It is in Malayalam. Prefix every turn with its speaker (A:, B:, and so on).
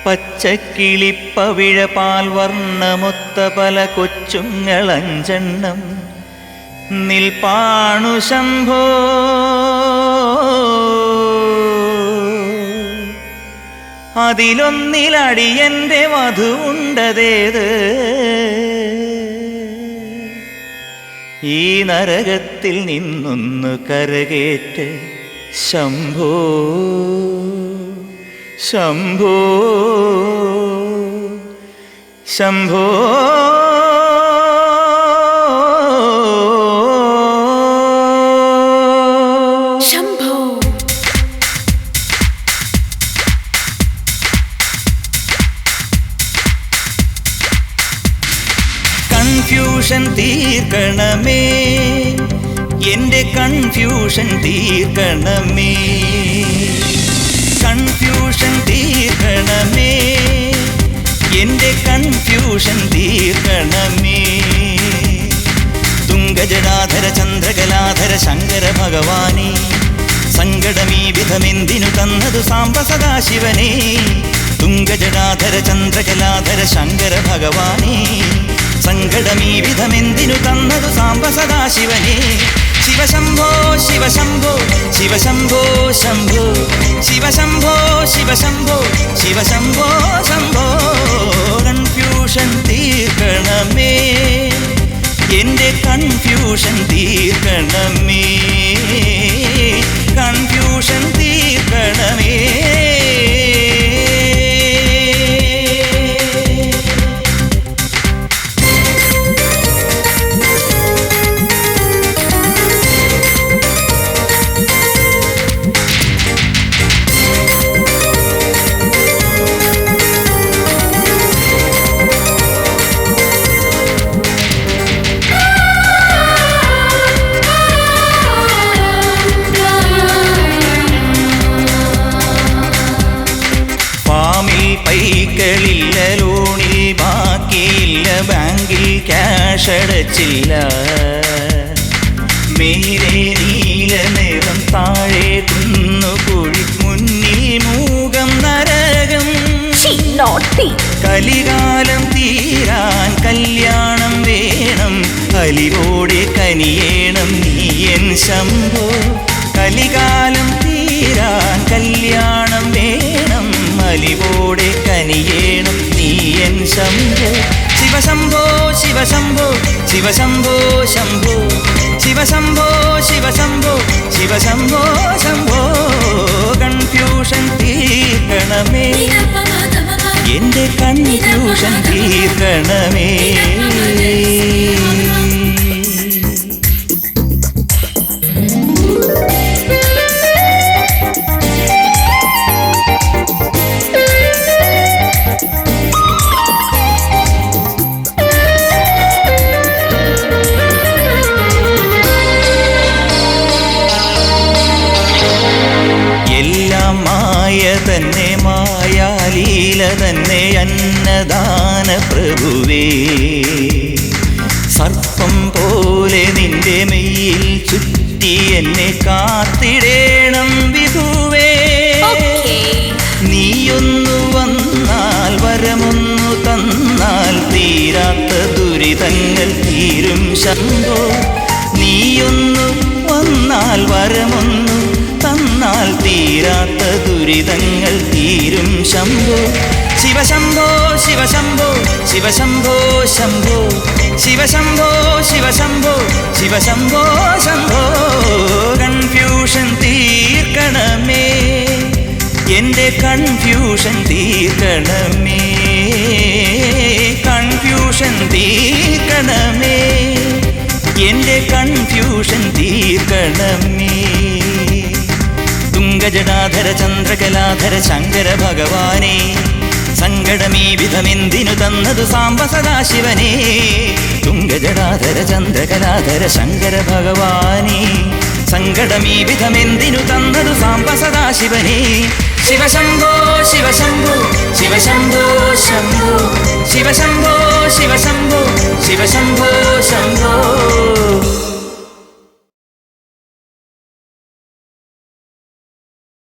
A: പച്ചക്കിളിപ്പവിഴ പാൽ വർണ്ണമൊത്ത പല കൊച്ചുങ്ങളഞ്ചെണ്ണം നിൽപ്പാണു ശംഭോ. അതിലൊന്നിലടിയന്റെ വധുവുണ്ടതേത്? ഈ നരകത്തിൽ നിന്നൊന്നു കരകേറ്റ് ശംഭോ ശംഭോ ശംഭോ. കൺഫ്യൂഷൻ തീർക്കണമേ, എൻ്റെ കൺഫ്യൂഷൻ തീർക്കണമേ. കൺഫ്യൂഷൻ തീർക്കണമേ, എൻ്റെ കൺഫ്യൂഷൻ തീർക്കണമേ. തുംഗജടാധര ചന്ദ്രകലാധര ശങ്കര ഭഗവാനേ, സങ്കടമീ വിധമെന്തിനു തന്നതു സാംബ സദാശിവനേ. തുംഗജടാധര ചന്ദ്രകലാധര ശങ്കര ഭഗവാനേ, സങ്കടമീ വിധമെന്തിനു തന്നതു സാംബ സദാശിവനേ. ശിവശംഭോ ശിവശംഭോ ശിവശംഭോ ശംഭോ ശിവശംഭോ ശിവശംഭോ ശിവശംഭോ ശംഭോ. കൺഫ്യൂഷൻ തീർക്കണമേ, എൻ്റെ കൺഫ്യൂഷൻ തീർക്കണമേ. കൺഫ്യൂഷൻ തീർക്കണമേ. പൈക്കളില്ല, ലോണിൽ ബാക്കിയില്ല, ബാങ്കിൽ ക്യാഷ് അടച്ചില്ല. മേലെ നീല നിറം, താഴെ കുന്നുകുഴി, മുന്നിൽ മൂകം നരകം. കലികാലം തീരാൻ കല്യാണം വേണം, കലിവോടെ കനിയേണം നീയൻ ശംഭോ. കലികാലം തീരാൻ കല്യാണം വേണം, അലിവോടെ കനിയേണം നീയൻ ശംഭോ. ശിവശംഭോ ശിവശംഭോ ശിവശംഭോ ശംഭോ ശിവശംഭോ ശിവശംഭോ ശിവശംഭോ ശംഭോ. കൺഫ്യൂഷൻ തീർക്കണമേ, എൻ്റെ കൺഫ്യൂഷൻ തീർക്കണമേ. തന്നെ മായാലീല തന്നെ അന്നദാന പ്രഭുവേ. സർപ്പം പോലെ നിന്റെ മെയ്യിൽ ചുറ്റി എന്നെ കാത്തിടേണം വിധുവേ. നീയൊന്നു വന്നാൽ വരമൊന്നു തന്നാൽ തീരാത്ത ദുരിതങ്ങൾ തീരും ശംഭോ. നീയൊന്നു വന്നാൽ വരമൊന്നു തന്നാൽ തീരാത്ത ദുരിതങ്ങൾ തീരും ശംഭോ. ശിവശംഭോ ശിവശംഭോ ശിവശംഭോ ശംഭോ ശിവശംഭോ ശിവശംഭോ ശിവശംഭോ ശംഭോ. കൺഫ്യൂഷൻ തീർക്കണമേ, എൻ്റെ കൺഫ്യൂഷൻ തീർക്കണമേ. കൺഫ്യൂഷൻ തീർക്കണമേ, എൻ്റെ കൺഫ്യൂഷൻ തീർക്കണമേ. തുംഗജടാധര ചന്ദ്രകലാധര ശങ്കര ഭഗവാനേ, സങ്കടമീ വിധമെന്തിനു തന്നതു സാംബ സദാശിവനേ. തുംഗജടാധര ചന്ദ്രകലാധര ശങ്കര ഭഗവാനേ, സങ്കടമീ വിധമെന്തിനു തന്നതു സാംബ സദാശിവനേ. ശിവശംഭോ ശിവശംഭോ ശിവശംഭോ ശംഭോ ശിവശംഭോ ശിവശംഭോ ശിവശംഭോ ശംഭോ.